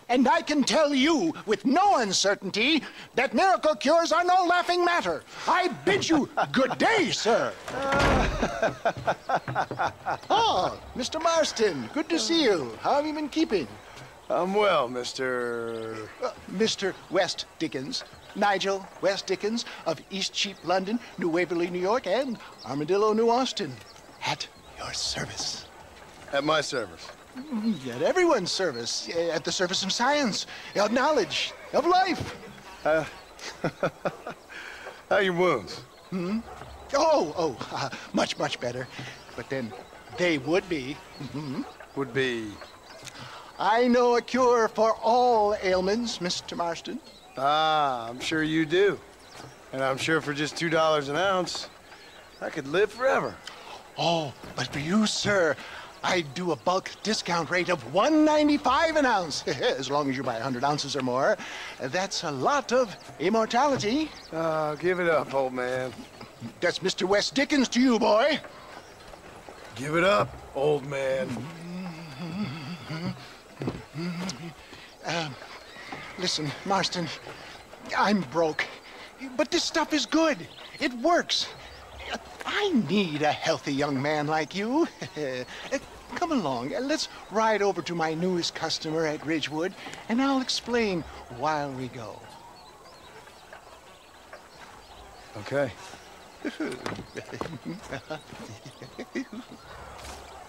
And I can tell you with no uncertainty that miracle cures are no laughing matter. I bid you good day, sir. Oh, Mr. Marston, good to see you. How have you been keeping? I'm well, Mr. Mr. West Dickens. Nigel West Dickens of Eastcheap, London, New Waverly, New York, and Armadillo, New Austin. At your service. At my service. At everyone's service. At the service of science, of knowledge, of life. How are your wounds? Much, much better. But then they would be. Would be... I know a cure for all ailments, Mr. Marston. Ah, I'm sure you do. And I'm sure for just $2 an ounce, I could live forever. Oh, but for you, sir, I'd do a bulk discount rate of $1.95 an ounce. As long as you buy 100 ounces or more. That's a lot of immortality. Give it up, old man. That's Mr. West Dickens to you, boy. Give it up, old man. Listen, Marston, I'm broke, but this stuff is good. It works. I need a healthy young man like you. Come along, let's ride over to my newest customer at Ridgewood, and I'll explain while we go. Okay.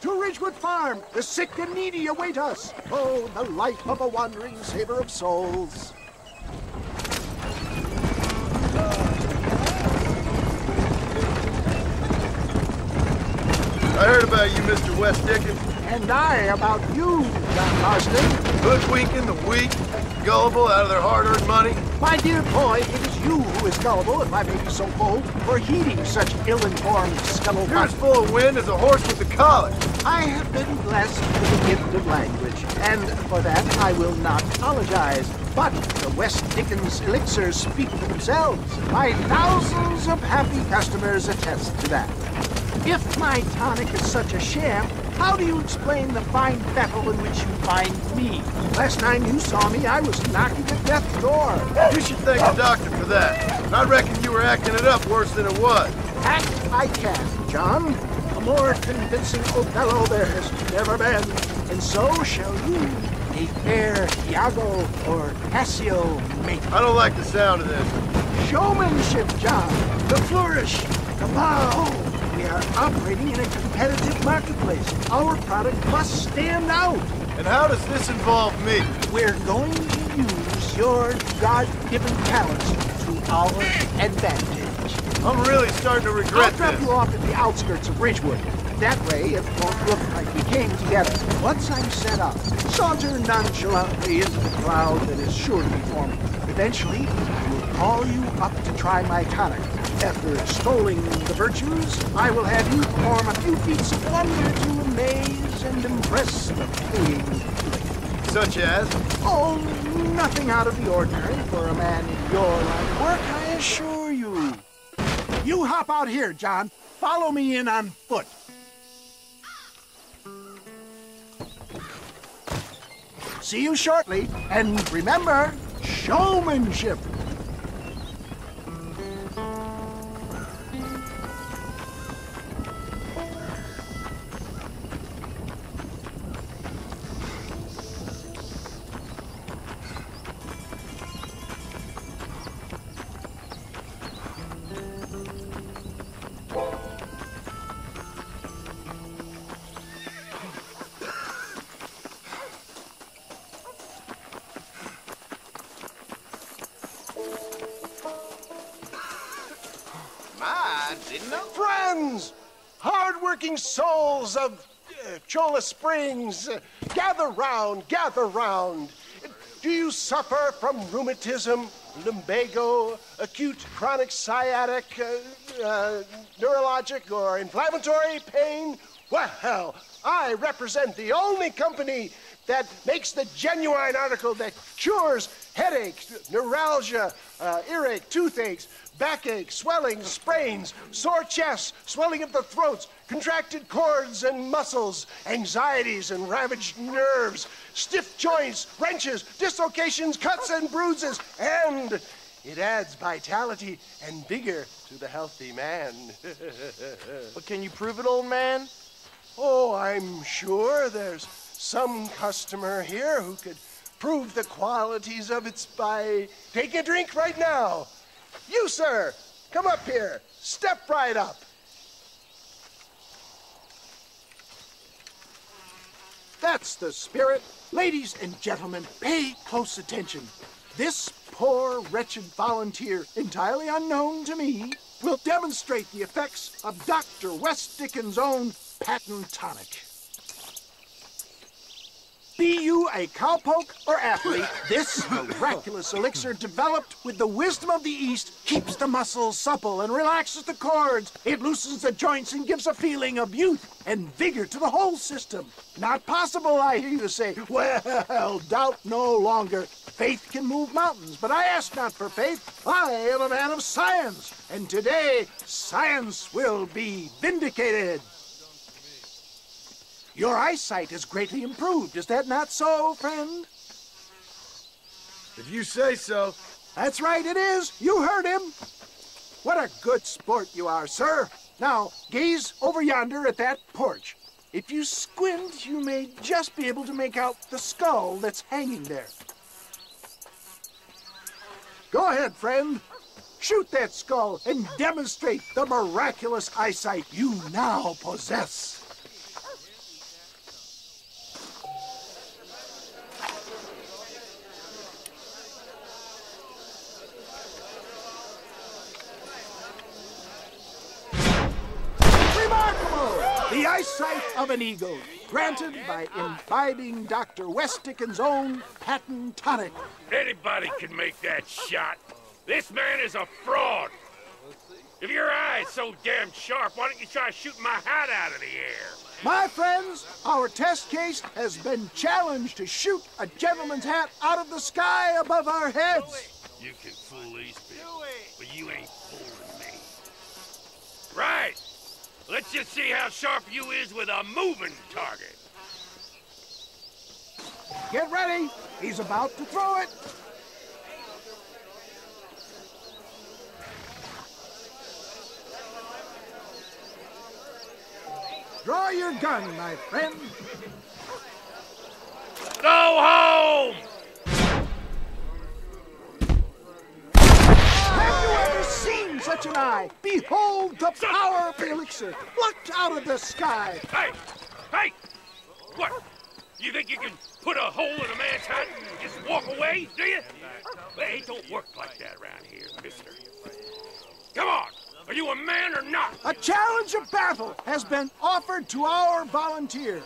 To Ridgewood Farm, the sick and needy await us. Oh, the life of a wandering saver of souls. I heard about you, Mr. West Dickens. And I about you, John Marston. Hoodwinking the weak, gullible out of their hard-earned money. My dear boy, it is you who is gullible, if I may be so bold, for heeding such ill-informed scuttle. You're as full of wind as a horse with the colic. I have been blessed with the gift of language, and for that I will not apologize. But the West Dickens elixirs speak for themselves. My thousands of happy customers attest to that. If my tonic is such a sham, how do you explain the fine battle in which you find me? Last time you saw me, I was knocking at death's door. You should thank the doctor for that. I reckon you were acting it up worse than it was. Act I can, John. A more convincing Othello there has never been. And so shall you, a fair Iago or Cassio mate. I don't like the sound of this. Showmanship, John. The flourish, the bow. We are operating in a competitive marketplace. Our product must stand out. And how does this involve me? We're going to use your God-given talents to our advantage. I'm really starting to I'll regret drop this. you off at the outskirts of Ridgewood. That way, it won't look like we came together. Once I'm set up, saunter nonchalantly into the crowd that is sure to be forming. Eventually, I will call you up to try my tonic. After extolling the virtues, I will have you perform a few feats of wonder to amaze and impress the paying public. Such as? Oh, nothing out of the ordinary for a man in your line of work, I assure you. You hop out here, John. Follow me in on foot. See you shortly, and remember, showmanship. Friends, hard-working souls of Cholla Springs, gather round, gather round. Do you suffer from rheumatism, lumbago, acute chronic sciatic, neurologic, or inflammatory pain? Well, I represent the only company that makes the genuine article that cures headache, neuralgia, earache, toothaches, backache, swelling, sprains, sore chests, swelling of the throats, contracted cords and muscles, anxieties and ravaged nerves, stiff joints, wrenches, dislocations, cuts and bruises, and it adds vitality and vigor to the healthy man. But can you prove it, old man? Oh, I'm sure there's some customer here who could prove the qualities of it by taking a drink right now. You, sir, come up here. Step right up. That's the spirit. Ladies and gentlemen, pay close attention. This poor, wretched volunteer, entirely unknown to me, will demonstrate the effects of Dr. West Dickens' own patent tonic. Be you a cowpoke or athlete, this miraculous elixir developed with the wisdom of the East keeps the muscles supple and relaxes the cords. It loosens the joints and gives a feeling of youth and vigor to the whole system. Not possible, I hear you say. Well, doubt no longer. Faith can move mountains, but I ask not for faith. I am a man of science, and today science will be vindicated. Your eyesight has greatly improved. Is that not so, friend? If you say so. That's right, it is. You heard him. What a good sport you are, sir. Now, gaze over yonder at that porch. If you squint, you may just be able to make out the skull that's hanging there. Go ahead, friend. Shoot that skull and demonstrate the miraculous eyesight you now possess. The eyesight of an eagle, granted by imbibing Dr. West Dickens' own patent tonic. Anybody can make that shot. This man is a fraud. If your eye's so damn sharp, why don't you try shooting my hat out of the air? My friends, our test case has been challenged to shoot a gentleman's hat out of the sky above our heads. You can fool these people, but you ain't fooling me. Right. Let's just see how sharp you is with a moving target. Get ready. He's about to throw it. Draw your gun, my friend. Go home! Have you ever seen such an eye? Behold the power of the elixir, plucked out of the sky. Hey! Hey! What? You think you can put a hole in a man's hat and just walk away, do you? Well, it don't work like that around here, mister. Come on! Are you a man or not? A challenge of battle has been offered to our volunteer.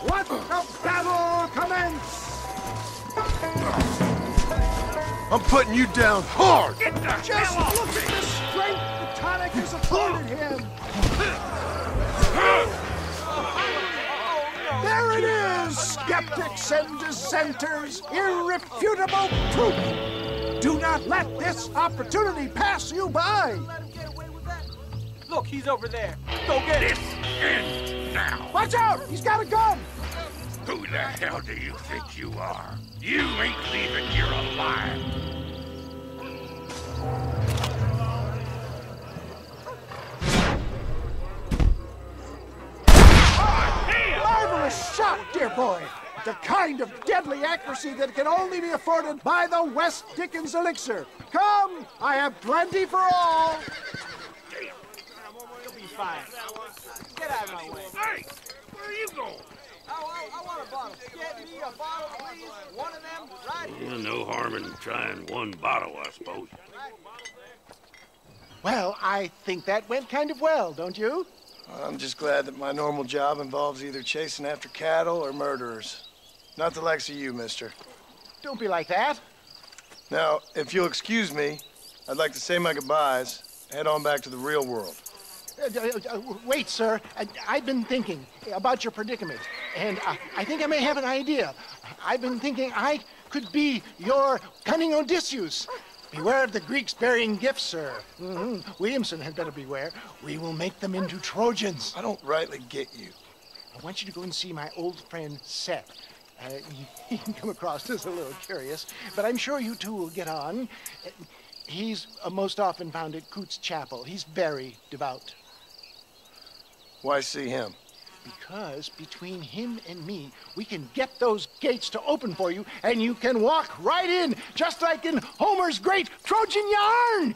Let the battle commence! I'm putting you down hard. Get the Just hell off look at the strength the tonic has afforded him. There it is, skeptics and dissenters, irrefutable proof. Do not let this opportunity pass you by. Look, he's over there. Go get him. This ends now. Watch out, he's got a gun. Who the hell do you think you are? You ain't leaving here alive. Marvelous shot, dear boy. The kind of deadly accuracy that can only be afforded by the West Dickens elixir. Come, I have plenty for all. You'll be fine. Get out of my way. Hey, where are you going? I want a bottle. Get me a bottle, please. One of them right here. Well, no harm in trying one bottle, I suppose. Well, I think that went kind of well, don't you? I'm just glad that my normal job involves either chasing after cattle or murderers. Not the likes of you, mister. Don't be like that. Now, if you'll excuse me, I'd like to say my goodbyes, head on back to the real world. Wait, sir. I've been thinking about your predicament, and I think I may have an idea. I've been thinking I could be your cunning Odysseus. Beware of the Greeks bearing gifts, sir. Williamson had better beware. We will make them into Trojans. I don't rightly get you. I want you to go and see my old friend Seth. He can come across as a little curious, but I'm sure you two will get on. He's most often found at Coots Chapel. He's very devout. Why see him? Because between him and me, we can get those gates to open for you, and you can walk right in, just like in Homer's great Trojan yarn!